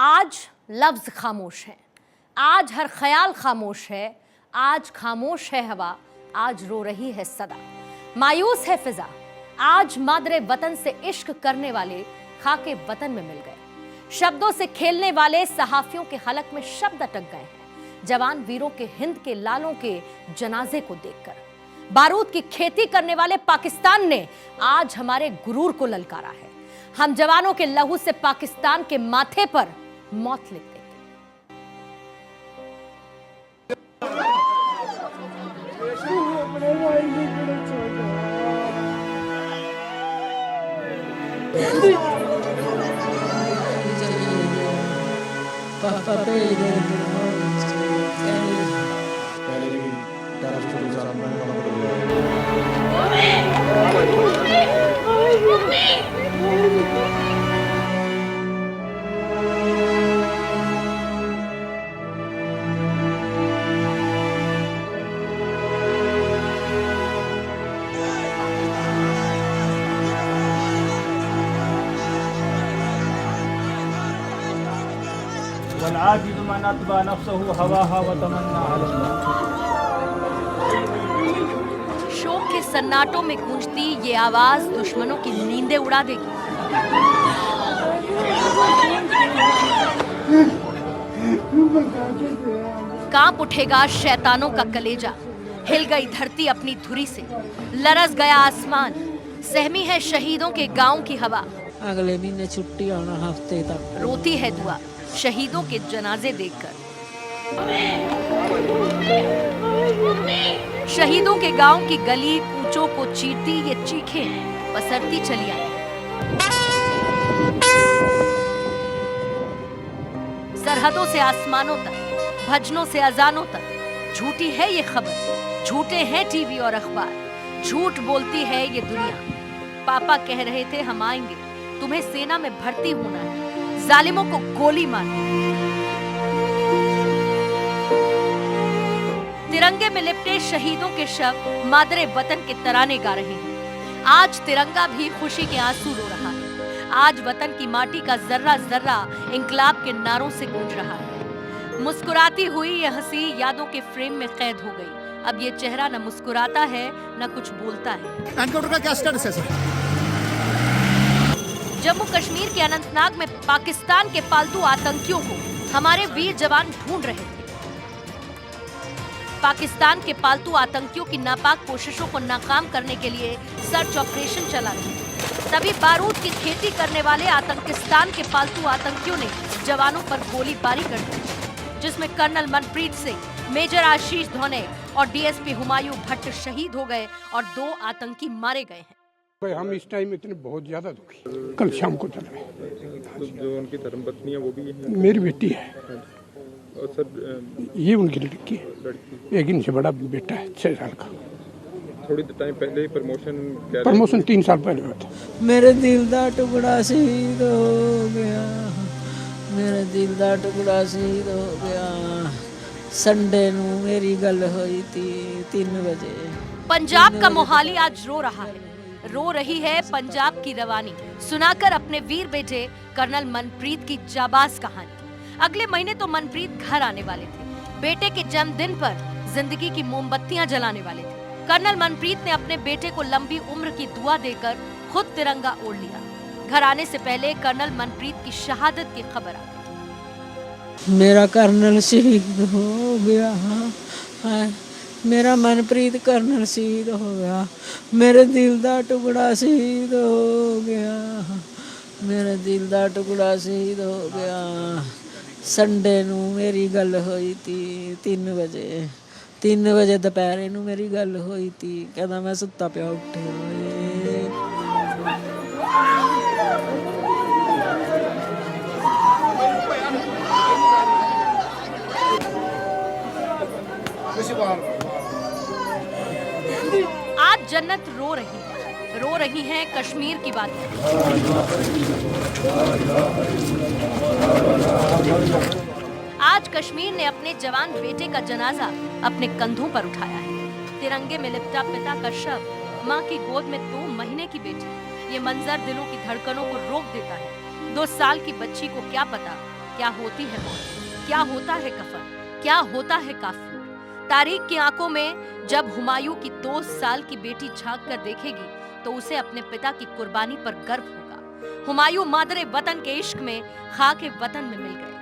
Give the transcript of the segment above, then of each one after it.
आज लफ्ज खामोश है, आज हर ख्याल खामोश है, आज खामोश है हवा, आज रो रही है सदा, मायूस है फिजा, आज मादरे वतन से इश्क करने वाले खाके वतन में मिल गए। शब्दों से खेलने वाले सहाफियों के हलक में शब्द अटक गए हैं जवान वीरों के हिंद के लालों के जनाजे को देखकर। बारूद की खेती करने वाले पाकिस्तान ने आज हमारे गुरूर को ललकारा है। हम जवानों के लहू से पाकिस्तान के माथे पर मौत लिख देंगे। शोक के सन्नाटों में गूंजती ये आवाज दुश्मनों की नींदें उड़ा देगी। कांप उठेगा शैतानों का कलेजा, हिल गई धरती अपनी धुरी से, लरस गया आसमान, सहमी है शहीदों के गांव की हवा। अगले महीने छुट्टी आना हफ्ते तक। रोती है दुआ शहीदों के जनाजे देखकर। शहीदों के गांव की गली कूचों को चीरती ये चीखें पसरती चली आई। सरहदों से आसमानों तक, भजनों से अजानों तक झूठी है ये खबर, झूठे हैं टीवी और अखबार, झूठ बोलती है ये दुनिया। पापा कह रहे थे हम आएंगे, तुम्हें सेना में भर्ती होना है, जालिमों को गोली मारनी। तिरंगे में लिपटे शहीदों के शव मादरे वतन के तराने गा रहे हैं। आज तिरंगा भी खुशी के आंसू रो रहा है। आज वतन की माटी का जर्रा जर्रा इंकलाब के नारों से गूंज रहा है। मुस्कुराती हुई ये हंसी यादों के फ्रेम में कैद हो गई। अब ये चेहरा न मुस्कुराता है न कुछ बोलता है। एनकाउंटर का क्या स्टेटस है सर? जम्मू कश्मीर के अनंतनाग में पाकिस्तान के पालतू आतंकियों को हमारे वीर जवान ढूंढ रहे थे। पाकिस्तान के पालतू आतंकियों की नापाक कोशिशों को नाकाम करने के लिए सर्च ऑपरेशन चला रहे। तभी बारूद की खेती करने वाले आतंकिस्तान के पालतू आतंकियों ने जवानों पर गोलीबारी कर दी, जिसमें कर्नल मनप्रीत सिंह, मेजर आशीष धोने और डीएसपी हुमायूं भट्ट शहीद हो गए और 2 आतंकी मारे गए हैं। हम इस टाइम इतने बहुत ज्यादा दुखी। कल शाम को चल रहे। तो जो उनकी धर्मपत्नी है वो भी है? मेरी बेटी है। और सर ये उनकी लड़की है। एक इनसे बड़ा बेटा है 6 साल का। थोड़ी टाइम पहले ही प्रमोशन 3 साल पहले हुआ था। मेरे दिल दा टुकड़ा शहीद हो गया, मेरे दिल दा टुकड़ा शहीद हो गया। संडे नू मेरी गल हुई थी 3 बजे। पंजाब का मोहाली आज रो रहा है, रो रही है पंजाब की रवानी, सुनाकर अपने वीर बेटे कर्नल मनप्रीत की जाबाज कहानी। अगले महीने तो मनप्रीत घर आने वाले थे, बेटे के जन्मदिन पर जिंदगी की मोमबत्तियां जलाने वाले थे। कर्नल मनप्रीत ने अपने बेटे को लंबी उम्र की दुआ देकर खुद तिरंगा ओढ़ लिया। घर आने से पहले कर्नल मनप्रीत की शहादत की खबर आ गई। मेरा कर्नल शहीद हो गया है, मेरा मनप्रीत कर्नल शहीद हो गया, मेरे दिल दा टुकड़ा शहीद हो गया, मेरे दिल दा टुकड़ा शहीद हो गया। संडे नू मेरी गल हुई थी 3 बजे, 3 बजे दोपहर नू मेरी गल हुई थी। कहता मैं सुता पिया उठे आज जन्नत रो रही है कश्मीर की बात। आज कश्मीर ने अपने जवान बेटे का जनाजा अपने कंधों पर उठाया है। तिरंगे में लिपटा पिता का शव, मां की गोद में 2 महीने की बेटी। ये मंजर दिलों की धड़कनों को रोक देता है। 2 साल की बच्ची को क्या पता क्या होती है मौत, क्या होता है कफन, क्या होता है काफूर। तारीख की आंखों में जब हुमायूं की 2 साल की बेटी झांक कर देखेगी तो उसे अपने पिता की कुर्बानी पर गर्व होगा। हुमायूं मादरे वतन के इश्क में खाके वतन में मिल गए।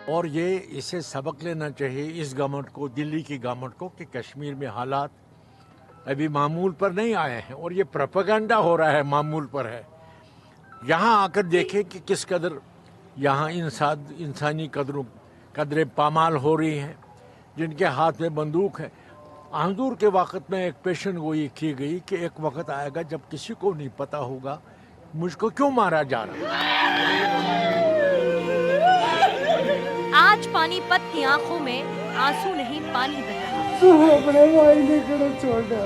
और ये इसे सबक लेना चाहिए इस गवर्नमेंट को, दिल्ली की गवर्नमेंट को, कि कश्मीर में हालात अभी मामूल पर नहीं आए हैं और ये प्रोपेगेंडा हो रहा है मामूल पर है। यहाँ आकर देखें कि किस कदर यहाँ इंसानी कदरें पामाल हो रही हैं, जिनके हाथ में बंदूक है। आंदूर के वक्त में एक पेशेंट गोई की गई कि एक वक्त आएगा जब किसी को नहीं पता होगा मुझको क्यों मारा जा रहा है। आज पानीपत की आंखों में आंसू नहीं पानी बह रहा। अपने भाई ने कड़ा छोड़ा।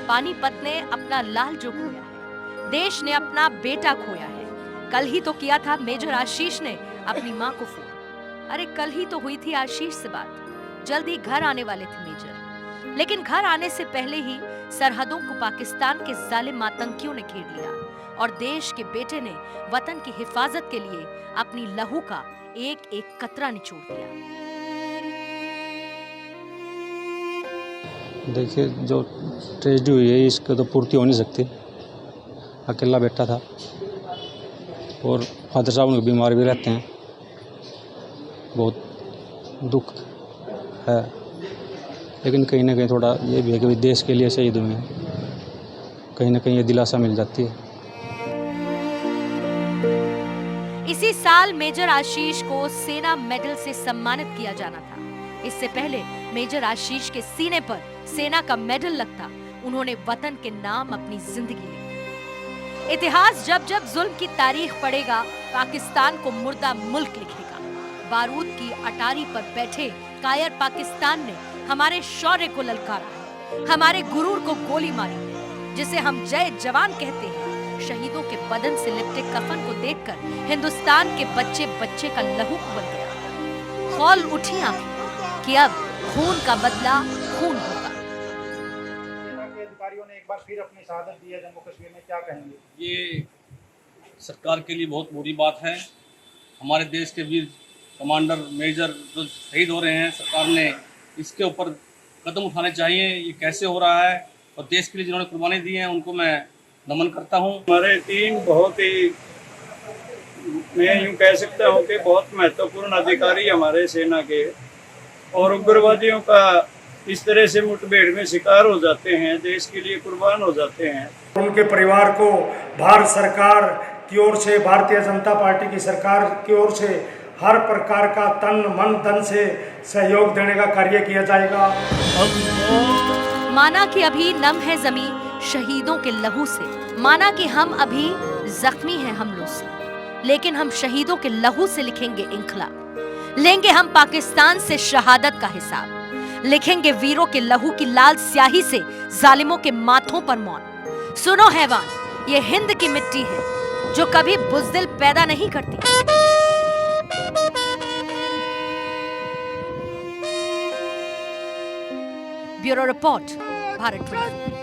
पानीपत ने अपना लाल जो खोया है, देश ने अपना बेटा खोया है। कल ही तो किया था मेजर आशीष ने अपनी मां को फोन। अरे कल ही तो हुई थी आशीष से बात, जल्दी घर आने वाले थे मेजर। लेकिन घर आने से पहले ही सरहदों को पाकिस्तान के जालिम आतंकियों ने घेर लिया और देश के बेटे ने वतन की हिफाजत के लिए अपनी लहू का एक एक कतरा निचोड़ दिया। देखिए, जो ट्रेजेडी हुई है इसकी तो पूर्ति हो नहीं सकती। अकेला बेटा था और फादर साहब उनके बीमार भी रहते हैं। बहुत दुख है, लेकिन कहीं ना कहीं थोड़ा ये भी है कि देश के लिए शहीद हुए हैं, कहीं ना कहीं ये दिलासा मिल जाती है। इसी साल मेजर आशीष को सेना मेडल से सम्मानित किया जाना था। इससे पहले मेजर आशीष के सीने पर सेना का मेडल लगता, उन्होंने वतन के नाम अपनी जिंदगी ली। इतिहास जब जब जुल्म की तारीख पढ़ेगा, पाकिस्तान को मुर्दा मुल्क लिखेगा। बारूद की अटारी पर बैठे कायर पाकिस्तान ने हमारे शौर्य को ललकारा, हमारे गुरूर को गोली मारी, जिसे हम जय जवान कहते हैं। शहीदों के बदन से लिपटे कफन को देखकर हिंदुस्तान के बच्चे बच्चे का लहू उबल गया। खौल उठी आंखें कि अब खून का बदला खून होगा। अधिकारियों ने एक बार फिर अपनी शहादत दी है जम्मू कश्मीर में, क्या कहेंगे? ये सरकार के लिए बहुत बुरी बात है। हमारे देश के वीर कमांडर मेजर जो शहीद हो रहे हैं, सरकार ने इसके ऊपर कदम उठाने चाहिए। ये कैसे हो रहा है, और देश के लिए जिन्होंने कुर्बानी दी है उनको मैं नमन करता हूँ। हमारे 3 बहुत ही, मैं यूँ कह सकता हूँ कि बहुत महत्वपूर्ण अधिकारी हमारे सेना के, और उग्रवादियों का इस तरह से मुठभेड़ में शिकार हो जाते हैं, देश के लिए कुर्बान हो जाते हैं। उनके परिवार को भारत सरकार की ओर से, भारतीय जनता पार्टी की सरकार की ओर से हर प्रकार का तन मन धन से सहयोग देने का कार्य किया जाएगा। माना कि अभी नम है जमीन शहीदों के लहू से, माना कि हम अभी जख्मी हैं हमलों से, लेकिन हम शहीदों के लहू से लिखेंगे इंकलाब। लेंगे हम पाकिस्तान से शहादत का हिसाब, लिखेंगे वीरों के लहू की लाल स्याही से जालिमों के माथों पर मौन। सुनो हैवान, ये हिंद की मिट्टी है जो कभी बुज़दिल पैदा नहीं करती। Bureau report, Bharat 24।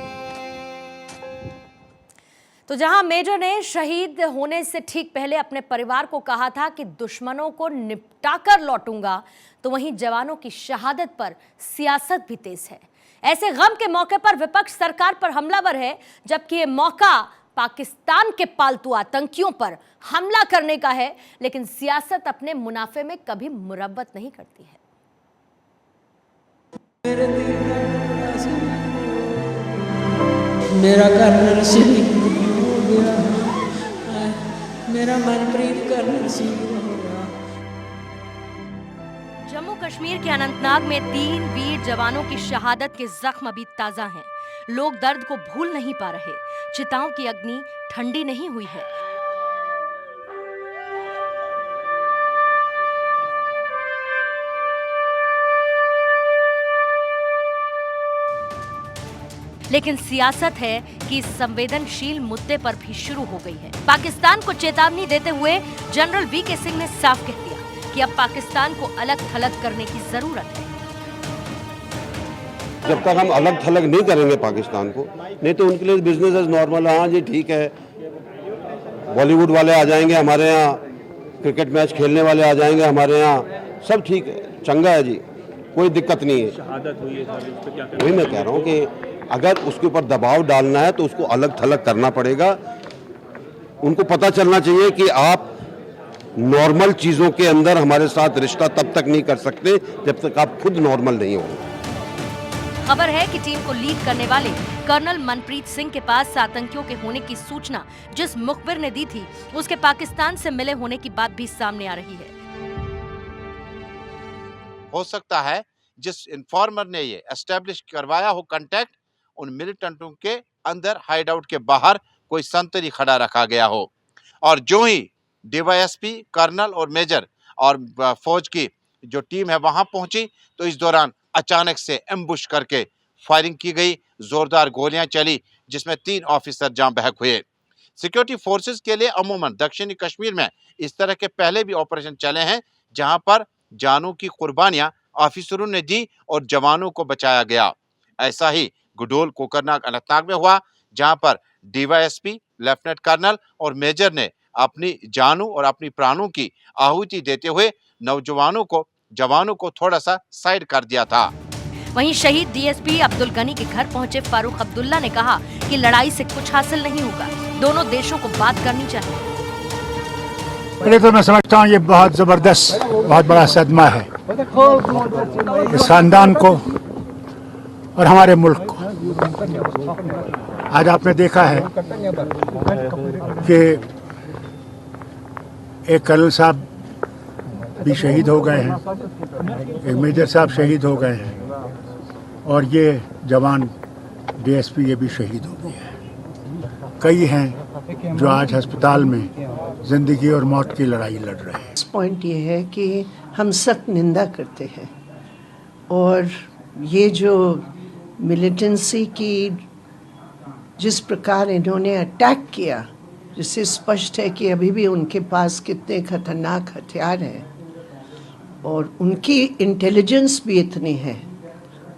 तो जहां मेजर ने शहीद होने से ठीक पहले अपने परिवार को कहा था कि दुश्मनों को निपटाकर लौटूंगा, तो वहीं जवानों की शहादत पर सियासत भी तेज है। ऐसे गम के मौके पर विपक्ष सरकार पर हमलावर है, जबकि ये मौका पाकिस्तान के पालतू आतंकियों पर हमला करने का है। लेकिन सियासत अपने मुनाफे में कभी मुरब्बत नहीं करती है। मेरा कर्नल शहीद हो गया, मेरा मनप्रीत कर्नल शहीद हो गया। जम्मू कश्मीर के अनंतनाग में 3 वीर जवानों की शहादत के जख्म अभी ताजा हैं। लोग दर्द को भूल नहीं पा रहे, चिताओं की अग्नि ठंडी नहीं हुई है। लेकिन सियासत है कि इस संवेदनशील मुद्दे पर भी शुरू हो गई है। पाकिस्तान को चेतावनी देते हुए जनरल वीके सिंह ने साफ कह दिया कि अब पाकिस्तान को अलग थलग करने की जरूरत है। जब तक हम अलग थलग नहीं करेंगे पाकिस्तान को, नहीं तो उनके लिए बिजनेस एज नॉर्मल। हाँ जी ठीक है, बॉलीवुड वाले आ जाएंगे हमारे यहाँ, क्रिकेट मैच खेलने वाले आ जाएंगे हमारे यहाँ, सब ठीक है, चंगा है जी, कोई दिक्कत नहीं है। शहादत हुई है सर, इस पे क्या वही मैं कह रहा हूँ कि अगर उसके ऊपर दबाव डालना है तो उसको अलग थलग करना पड़ेगा। उनको पता चलना चाहिए कि आप नॉर्मल चीज़ों के अंदर हमारे साथ रिश्ता तब तक नहीं कर सकते जब तक आप खुद नॉर्मल नहीं होंगे। खबर है कि टीम को लीड करने वाले कर्नल मनप्रीत सिंह के पास आतंकियों के होने की सूचना जिस मुखबिर ने दी थी, उसके पाकिस्तान से मिले होने की बात भी सामने आ रही है। हो सकता है जिस इन्फॉर्मर ने ये एस्टेब्लिश करवाया हो कांटेक्ट, उन मिलिटेंटों के अंदर हाइड आउट के बाहर कोई संतरी खड़ा रखा गया हो, और जो ही डीवाईएसपी, कर्नल और मेजर और फौज की जो टीम है वहां पहुंची तो इस दौरान अचानक से एम्बुश करके फायरिंग की गई, जोरदार गोलियां चली जिसमें 3 ऑफिसर जान बहक हुए। सिक्योरिटी फोर्सेस के लिए अमूमन दक्षिणी कश्मीर में इस तरह के पहले भी ऑपरेशन चले हैं जहां पर जानों की कुर्बानियां ऑफिसरों ने दी और जवानों को बचाया गया। ऐसा ही गुडोल, कोकरनाग, अनंतनाग में हुआ जहां पर डीवाईएसपी, लेफ्टिनेंट कर्नल और मेजर ने अपनी जानों और अपनी प्राणों की आहुति देते हुए जवानों को थोड़ा सा साइड कर दिया था। वहीं शहीद डीएसपी अब्दुल गनी के घर पहुंचे फारूक अब्दुल्ला ने कहा कि लड़ाई से कुछ हासिल नहीं होगा, दोनों देशों को बात करनी चाहिए। पहले तो मैं समझता हूँ ये बहुत जबरदस्त, बहुत बड़ा सदमा है इस खानदान को और हमारे मुल्क को। आज आपने देखा है कि एक कर्नल साहब भी शहीद हो गए हैं, एक मेजर साहब शहीद हो गए हैं और ये जवान डीएसपी ये भी शहीद हो गए हैं। कई हैं जो आज अस्पताल में जिंदगी और मौत की लड़ाई लड़ रहे हैं। पॉइंट ये है कि हम सख्त निंदा करते हैं और ये जो मिलिटेंसी की जिस प्रकार इन्होंने अटैक किया, जिससे स्पष्ट है कि अभी भी उनके पास कितने खतरनाक हथियार हैं और उनकी इंटेलिजेंस भी इतनी है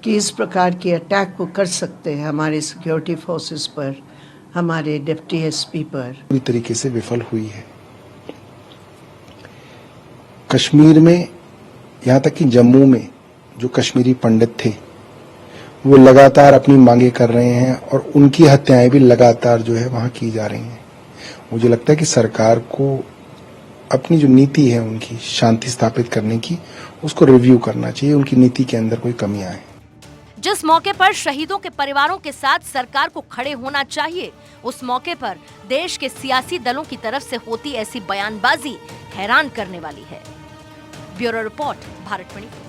कि इस प्रकार के अटैक को कर सकते हैं हमारे सिक्योरिटी फोर्सेस पर, हमारे डिप्टी एसपी पर। पूरी तरीके से विफल हुई है। कश्मीर में, यहाँ तक कि जम्मू में जो कश्मीरी पंडित थे वो लगातार अपनी मांगे कर रहे हैं और उनकी हत्याएं भी लगातार जो है वहां की जा रही हैं। मुझे लगता है कि सरकार को अपनी जो नीति है उनकी शांति स्थापित करने की, उसको रिव्यू करना चाहिए, उनकी नीति के अंदर कोई कमियां हैं। जिस मौके पर शहीदों के परिवारों के साथ सरकार को खड़े होना चाहिए, उस मौके पर देश के सियासी दलों की तरफ से होती ऐसी बयानबाजी हैरान करने वाली है। Bureau report, Bharat 24।